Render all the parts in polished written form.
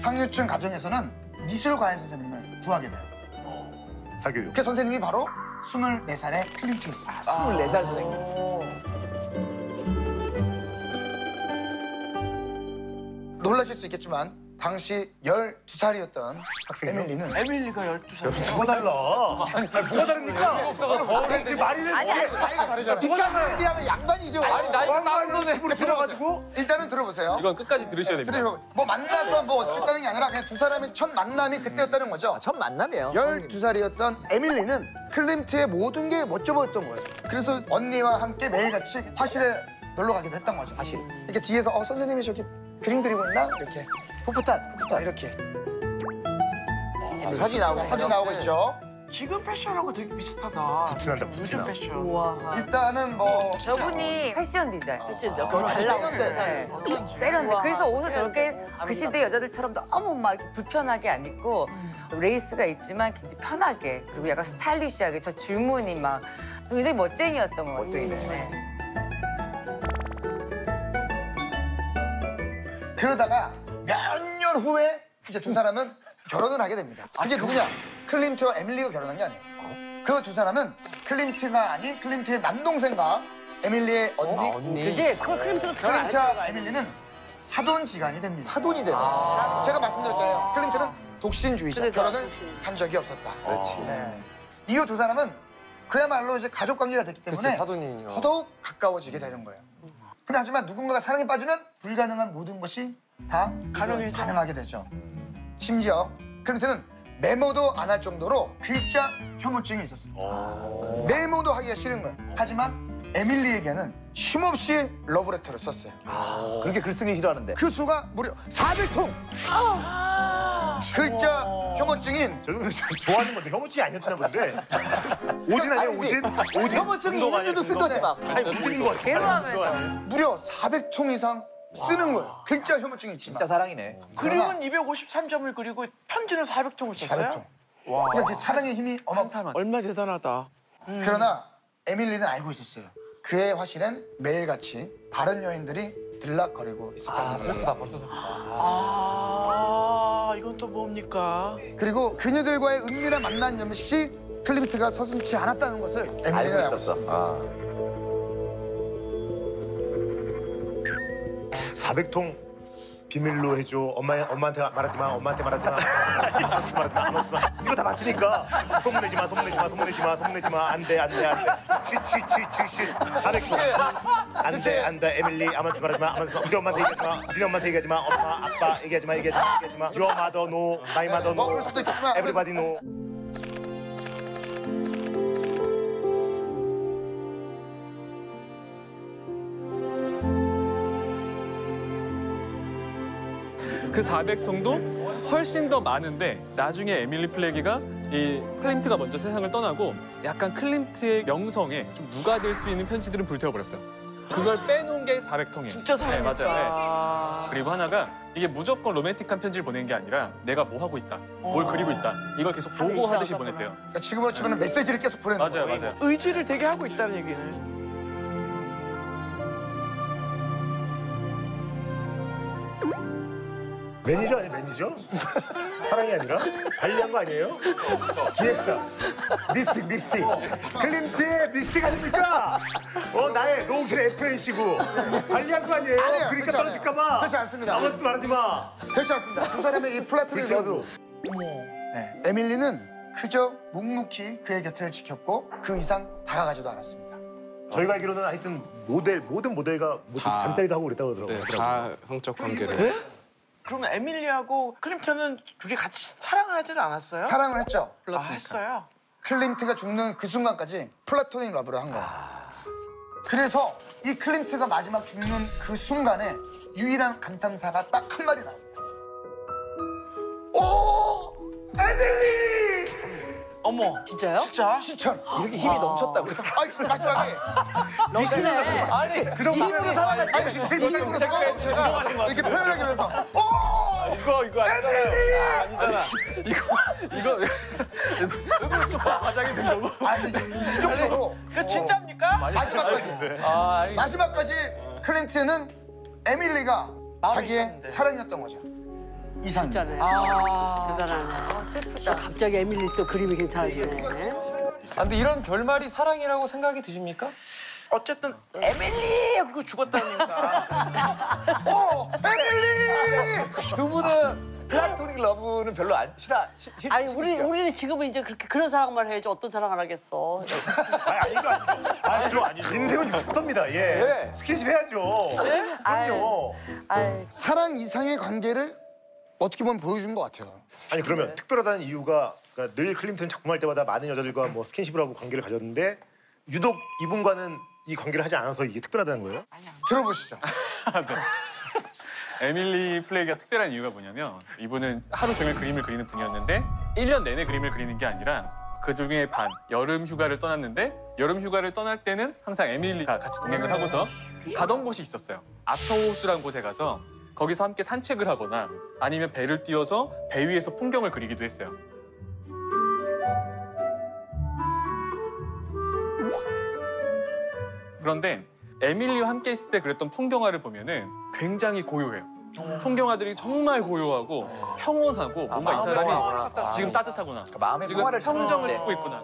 상류층 가정에서는 미술과외 선생님을 구하게 돼요. 사교육. 그 선생님이 바로 24살의 클림트였습니다. 24살 선생님. 놀라실 수 있겠지만 당시 12살이었던 에밀리는 에밀리가 12살. 뭐가 달라? 아니, 뭐가 다릅니까? 거울에 말이를 나이가 다르잖아요. 뒷가슴에 하면 양반이죠. 아니, 나이가 따로네. 들어가지고 일단은 들어보세요. 이건 끝까지 들으셔야 됩니다. 그리고 뭐 만나서 뭐 어떻다는 게 아니라 그냥 두 사람의 첫 만남이 그때였다는 거죠. 첫 만남이에요. 12살이었던 에밀리는 클림트의 모든 게 멋져 보였던 거예요. 그래서 언니와 함께 매일같이 화실에 놀러 가기도 했던 거죠. 화실. 이렇게 뒤에서 선생님이 저기 그림 그리고 있나? 이렇게 풋풋한 이렇게 사진 나오고 사진 나오고 있죠. 지금 패션하고 되게 비슷하다. 부티난다, 요즘 부티나. 패션. 우와. 일단은 뭐 저분이 패션 디자인. 그거 달라고 네. 세련돼. 그래서 옷을 저렇게 그 시대 여자들처럼 너무 막 불편하게 안 입고 레이스가 있지만 굉장히 편하게 그리고 약간 스타일리시하게 저 줄무늬 막 굉장히 멋쟁이였던 것 같아요. 멋쟁이네. 그러다가 몇 년 후에 이제 두 사람은 결혼을 하게 됩니다. 그게 누구냐? 클림트와 에밀리가 결혼한 게 아니에요. 그 두 사람은 클림트가 아닌 클림트의 남동생과 에밀리의 언니. 그지? 클림트는 클림트와 에밀리는 사돈지간이 됩니다. 사돈이 되네. 제가 말씀드렸잖아요. 클림트는 독신주의자. 그러니까. 결혼을 한 적이 없었다. 그렇지. 이후 두 사람은 그야말로 이제 가족 관계가 됐기 때문에 그치, 사돈이. 더더욱 가까워지게 되는 거예요. 근데 하지만 누군가가 사랑에 빠지면 불가능한 모든 것이 다 가능하게 되죠. 심지어 클림트는 메모도 안 할 정도로 글자 혐오증이 있었습니다. 메모도 하기가 싫은 거예요. 하지만 에밀리에게는 쉼없이 러브레터를 썼어요. 그렇게 글 쓰기 싫어하는데. 그 수가 무려 400통! 글자 혐오증인 저는 좋아하는 건데 혐오증이 아니었나 본데. 오진 아니에요, 오진? 오진. 혐오증이 있는데도 쓴 거지 막. 아니, 오진인 것 같아. 괴로워하면서. 무려 400통 이상 쓰는 거예요. 글자 혐오증이 있지만. 진짜 사랑이네. 그림은 253점을 그리고 편지는 400점을 썼어요? 400통. 그러니까 그 사랑의 힘이 얼마 대단하다. 그러나 에밀리는 알고 있었어요. 그의 화실엔 매일같이 다른 여인들이 들락거리고 있었다는 거예요. 슬프다, 벌써 슬프다. 이건 또 뭡니까? 그리고 그녀들과의 은밀한 만남 역시 클림트가 서슴지 않았다는 것을 에밀리는 알고 알고 있었어. 있었어요. 400통 비밀로 해줘. 엄마한테 말하지 마. 엄마한테 말하지 마. 이거 다 맞으니까. 소문내지 마. 소문내지 마. 안 돼. 쉿. 400통. 안 돼. 에밀리 아무한테 말하지 마. 우리 엄마한테 얘기하지 마. 우리 엄마한테 얘기하지 마. 엄마, 아빠 얘기하지 마. Your mother no. My mother no. 그럴 수도 있겠지만 Everybody no. 그 400통도 훨씬 더 많은데 나중에 에밀리 플래기가 이 클림트가 먼저 세상을 떠나고 약간 클림트의 명성에 좀 누가될 수 있는 편지들은 불태워버렸어요. 그걸 빼놓은 게 400통이에요. 진짜 사랑이다. 네, 맞아요. 네. 그리고 하나가 이게 무조건 로맨틱한 편지를 보낸 게 아니라 내가 뭐 하고 있다, 뭘 그리고 있다 이걸 계속 보고하듯이 보냈대요. 그러니까 지금으로 치면 메시지를 계속 보내는 거예요. 맞아요. 의지를 되게 하고 있다는 얘기는. 매니저 아니야, 매니저? 사랑이 아니라? 관리한 거 아니에요? 기획사. 미스틱. 클림트의 미스틱 아닙니까? 나의 노홍철의 FNC고. 관리한 거 아니에요? 아니에요, 그러니까 그렇지 떨어질까 봐. 그렇지 않습니다. 아무것도 말하지 마. 그렇지 않습니다. 두 사람의 이 플라토닉 러브. 네. 에밀리는 그저 묵묵히 그의 곁을 지켰고 그 이상 다가가지도 않았습니다. 저희가 알기로는 하여튼 모든 모델과 잠자리도 하고 그랬다고 그러더라고요. 네, 다 성적 관계를. 그러면 에밀리하고 클림트는 둘이 같이 사랑을 하지는 않았어요? 사랑을 했죠. 했어요. 클림트가 죽는 그 순간까지 플라토닉 러브를 한 거예요. 그래서 이 클림트가 마지막 죽는 그 순간에 유일한 감탄사가 딱 한마디 나옵니다. 오! 에밀리! 어머, 진짜요? 진짜? 추천. 이렇게 힘이 넘쳤다고. 아니, 마지막에. 아니, 힘으로 살아가지. 아니, 입으로 제가 이렇게 표현하기 위해서. 오! 이거 아니잖아. 이거 화장이 된다고? 아니, 이 정도로. 그 진짜입니까? 마지막까지. 마지막까지 클림트는 에밀리가 자기의 있었는데. 사랑이었던 거죠. 이상. 대단하네. 슬프다. 갑자기 에밀리 또 그림이 괜찮아지네. 근데 이런 결말이 사랑이라고 생각이 드십니까? 어쨌든 에밀리 그리고 죽었다니까. 에밀리! 두 분은 플라토닉 러브는 별로 안 싫어. 아니 우리는 지금은 이제 그렇게 그런 사랑만 해야지 어떤 사랑을 하겠어. 아니죠. 인생은 육부터입니다. 예. 네. 스킨십 해야죠. 그럼요. 아이, 사랑 이상의 관계를 어떻게 보면 보여준 것 같아요. 아니 그러면 특별하다는 이유가 그러니까 늘 클림턴 작품할 때마다 많은 여자들과 뭐 스킨십을 하고 관계를 가졌는데 유독 이분과는 이 관계를 하지 않아서 이게 특별하다는 거예요? 들어보시죠. 에밀리 플레이가 특별한 이유가 뭐냐면 이분은 하루 종일 그림을 그리는 분이었는데 1년 내내 그림을 그리는 게 아니라 그중에 반, 여름 휴가를 떠났는데 여름 휴가를 떠날 때는 항상 에밀리가 같이 동행을 하고서 가던 곳이 있었어요. 아터호수라는 곳에 가서 거기서 함께 산책을 하거나 아니면 배를 띄워서 배 위에서 풍경을 그리기도 했어요. 그런데 에밀리와 함께 있을 때 그랬던 풍경화를 보면은 굉장히 고요해요. 풍경화들이 정말 고요하고 평온하고 뭔가 이 사람이 지금 따뜻하구나. 마음의 지금 평화를 찾는 평정을 데. 찾고 있구나.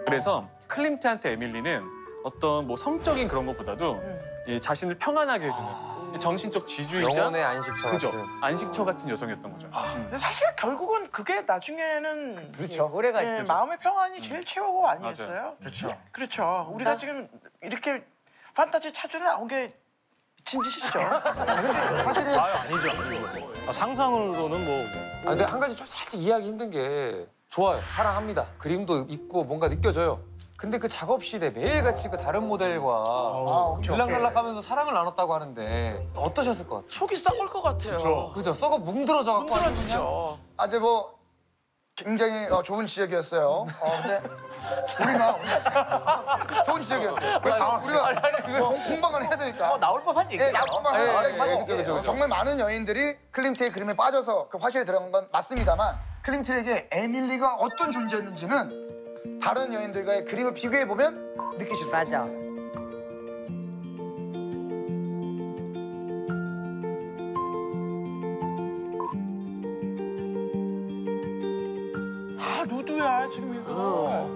그래서 클림트한테 에밀리는 어떤 뭐 성적인 그런 것보다도 이 자신을 평안하게 해주는 정신적 지주이자 영혼의 안식처 그죠? 같은. 안식처 같은 여성이었던 거죠. 근데 사실 결국은 그게 나중에는 그렇죠. 오래가 예, 있죠. 마음의 평안이 제일 최고가 아니겠어요? 그렇죠. 그렇죠. 우리가 지금 이렇게 판타지 차주를 나온 게 미친 짓이죠. 상상으로는 뭐 근데 한 가지 좀 살짝 이해하기 힘든 게 좋아요. 사랑합니다. 그림도 있고 뭔가 느껴져요. 근데 그 작업실에 매일같이 그 다른 모델과 오케이, 들락날락하면서 사랑을 나눴다고 하는데 어떠셨을 것 같아요? 속이 썩을 것 같아요. 그죠? 썩어 뭉들어져갖고 아주 그냥 힘들어지죠. 아, 근데 뭐 굉장히 좋은 지적이었어요. 근데 우리가 좋은 지적이었어요. 우리가 뭐 공방을 해야 되니까. 나올 법한 얘기야. 그죠. 정말 많은 여인들이 클림트의 그림에 빠져서 그 화실에 들어간 건 맞습니다만 클림트에게 에밀리가 어떤 존재였는지는 다른 여인들과의 그림을 비교해 보면 느끼실 수 있어요. 맞아. 다 누드야 지금 이거.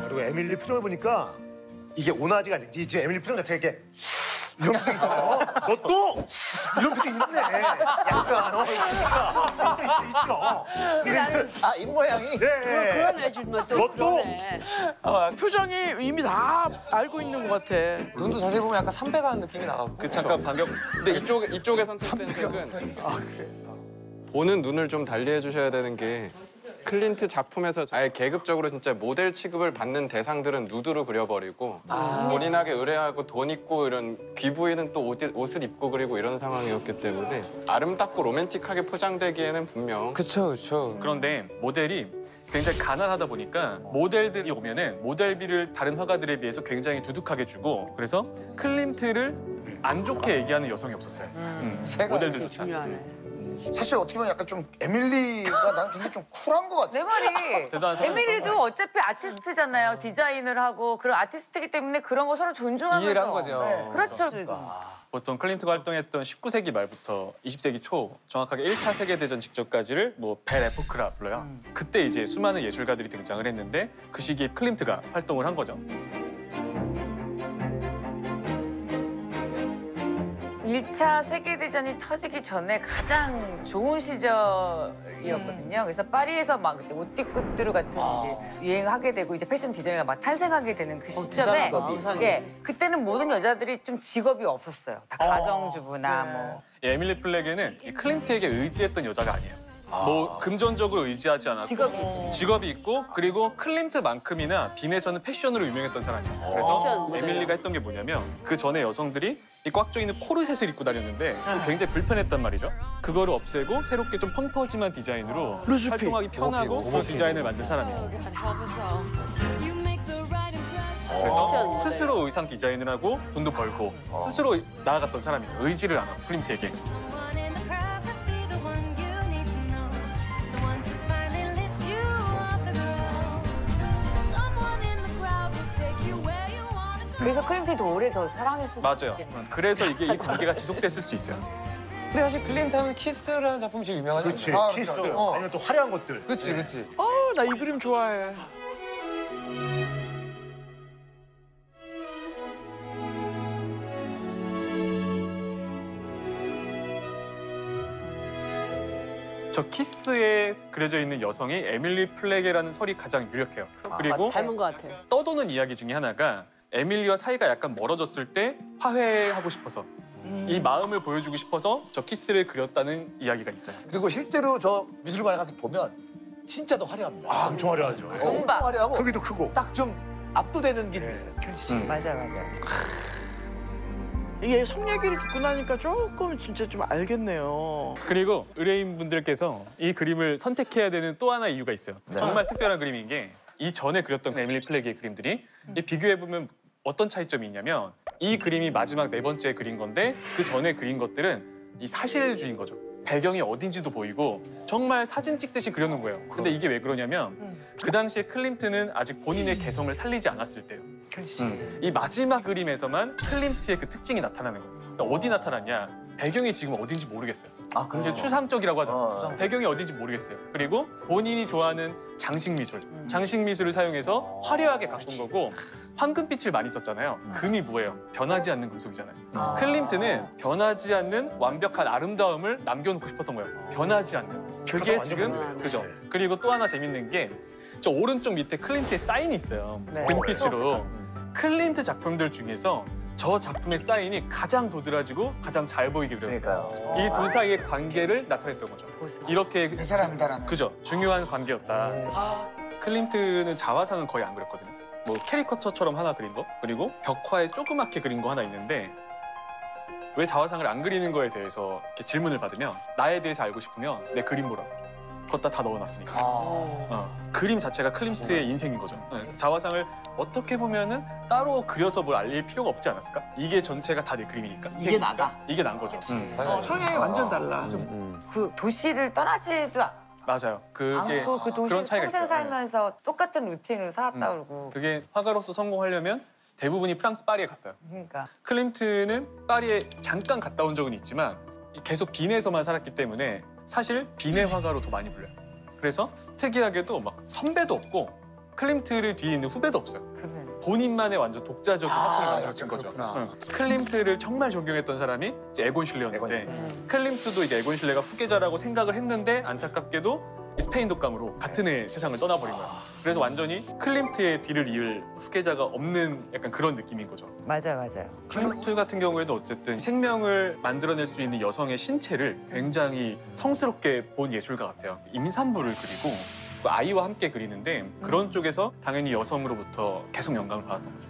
그리고 에밀리 표정을 보니까 이게 오나지가 아니지. 지금 에밀리 표정 자체가 이렇게 이런 표정 있잖아요. 너 또? 이런 표정 있네. 약간 있죠. 입 모양이. 네. 그런 애 주면 또 너 또? 그러네. 표정이 이미 다 알고 있는 것 같아. 눈도 자세히 보면 약간 삼배가는 느낌이 나고. 그 잠깐 반격. 근데 이쪽에 선택된 색은 보는 눈을 좀 달리해 주셔야 되는 게 클린트 작품에서 아예 계급적으로 진짜 모델 취급을 받는 대상들은 누드로 그려버리고 본인에게 의뢰하고 돈 있고 이런 귀부인은 또 옷을 입고 그리고 이런 상황이었기 때문에 아름답고 로맨틱하게 포장되기에는 분명 그쵸. 그런데 모델이 굉장히 가난하다 보니까 모델들이 오면은 모델비를 다른 화가들에 비해서 굉장히 두둑하게 주고 그래서 클림트를 안 좋게 얘기하는 여성이 없었어요. 모델들조차. 중요하네. 사실 어떻게 보면 약간 좀 에밀리가 나는 굉장히 좀 쿨한 것 같아. 내 말이 대단한 사람이죠. 에밀리도 어차피 아티스트잖아요. 디자인을 하고 그런 아티스트이기 때문에 그런 거 서로 존중하면서 이해를 한 거죠. 네, 그렇죠. 보통 클림트가 활동했던 19세기 말부터 20세기 초 정확하게 1차 세계대전 직전까지를 뭐 벨 에포크라 불러요. 그때 이제 수많은 예술가들이 등장을 했는데 그 시기에 클림트가 활동을 한 거죠. 1차 세계대전이 터지기 전에 가장 좋은 시절이었거든요. 그래서 파리에서 막 그때 오띠꾸뚜루 같은 이제 유행하게 되고 이제 패션 디자이너가 막 탄생하게 되는 그 시점에 그때는 모든 여자들이 좀 직업이 없었어요. 다 가정주부나 뭐. 에밀리 플렉에는 이 클림트에게 의지했던 여자가 아니에요. 뭐 금전적으로 의지하지 않았고 직업이 있고 그리고 클림트만큼이나 빈에서는 패션으로 유명했던 사람이에요. 그래서 에밀리가 했던 게 뭐냐면 그 전에 여성들이 이 꽉 조이는 코르셋을 입고 다녔는데 굉장히 불편했단 말이죠. 그거를 없애고 새롭게 좀 펑퍼짐한 디자인으로 활동하기 편하고 그런 디자인을 만든 사람이에요. 그래서 스스로 의상 디자인을 하고 돈도 벌고 스스로 나아갔던 사람이에요. 의지를 안 하고 클림트에게. 그래서 클린턴이 더 오래 더 사랑했을 맞아요. 수 있겠네. 그래서 이게 이 관계가 지속됐을 수 있어요. 근데 사실 클린트 하면 키스라는 작품이 제일 유명하지 그렇지. 않나요? 키스. 어. 아니면 또 화려한 것들. 그치 그치. 나 이 그림 좋아해. 저 키스에 그려져 있는 여성이 에밀리 플래게라는 설이 가장 유력해요. 그리고 닮은 것 같아. 떠도는 이야기 중에 하나가 에밀리와 사이가 약간 멀어졌을 때 화해하고 싶어서 이 마음을 보여주고 싶어서 저 키스를 그렸다는 이야기가 있어요. 그리고 실제로 저 미술관에 가서 보면 진짜 더 화려합니다. 아, 엄청 화려하죠. 엄청 화려하고 크기도 크고. 딱 좀 압도되는 게 있어요. 맞아. 이게 속 얘기를 듣고 나니까 조금 진짜 좀 알겠네요. 그리고 의뢰인분들께서 이 그림을 선택해야 되는 또 하나의 이유가 있어요. 정말 특별한 그림인 게 이 전에 그렸던 에밀리 플래기의 그림들이 비교해보면 어떤 차이점이 있냐면 이 그림이 마지막 네 번째 그린 건데 그 전에 그린 것들은 이 사실주의인 거죠. 배경이 어딘지도 보이고 정말 사진 찍듯이 그려놓은 거예요. 근데 이게 왜 그러냐면 그 당시에 클림트는 아직 본인의 개성을 살리지 않았을 때예요. 이 마지막 그림에서만 클림트의 그 특징이 나타나는 거예요. 그러니까 어디 나타났냐? 배경이 지금 어딘지 모르겠어요. 아, 그래요? 이게 추상적이라고 하죠. 추상. 배경이 어딘지 모르겠어요. 그리고 본인이 좋아하는 장식 미술, 장식 미술을 사용해서 화려하게 가꾼 거고 황금빛을 많이 썼잖아요. 금이 뭐예요? 변하지 않는 금속이잖아요. 클림트는 변하지 않는 완벽한 아름다움을 남겨놓고 싶었던 거예요. 변하지 않는. 그게 완전 지금 반대네요. 그죠. 그리고 또 하나 재밌는 게 저 오른쪽 밑에 클림트의 사인이 있어요. 네. 금빛으로. 클림트 작품들 중에서 저 작품의 사인이 가장 도드라지고 가장 잘 보이게 그렸어요. 이 두 사이의 관계를 나타냈던 거죠. 이렇게 내 사람이다라는. 그죠. 중요한 관계였다. 클림트는 자화상은 거의 안 그렸거든요. 뭐 캐리커처처럼 하나 그린 거, 그리고 벽화에 조그맣게 그린 거 하나 있는데 왜 자화상을 안 그리는 거에 대해서 이렇게 질문을 받으면 나에 대해서 알고 싶으면 내 그림 보라고. 걷다 다 넣어놨으니까. 그림 자체가 클림트의 인생인 거죠. 그래서 자화상을 어떻게 보면은 따로 그려서 뭘 알릴 필요가 없지 않았을까? 이게 전체가 다 내 그림이니까. 이게 나다. 이게 난 거죠. 성향이 완전 달라. 그 도시를 떠나지도 맞아요. 그게 않고 그 그런 도시를 차이가 평생 있어요. 살면서 똑같은 루틴으로 살았다 그러고. 그게 화가로서 성공하려면 대부분이 프랑스 파리에 갔어요. 그러니까. 클림트는 파리에 잠깐 갔다 온 적은 있지만 계속 빈에서만 살았기 때문에 사실 빈의 화가로 더 많이 불려요. 그래서 특이하게도 막 선배도 없고 클림트를 뒤에 있는 후배도 없어요. 그래. 본인만의 완전 독자적인 파트를 만들었던 약간 거죠. 그렇구나. 클림트를 정말 존경했던 사람이 이제 에곤 실레였는데 클림트도 이제 에곤 실레가 후계자라고 생각을 했는데 안타깝게도 이 스페인 독감으로 같은 해 세상을 떠나버린 거예요. 그래서 완전히 클림트의 뒤를 이을 후계자가 없는 약간 그런 느낌인 거죠. 맞아요. 클림트 같은 경우에도 어쨌든 생명을 만들어낼 수 있는 여성의 신체를 굉장히 성스럽게 본 예술가 같아요. 임산부를 그리고 그 아이와 함께 그리는데 그런 쪽에서 당연히 여성으로부터 계속 영감을 받았던 거죠.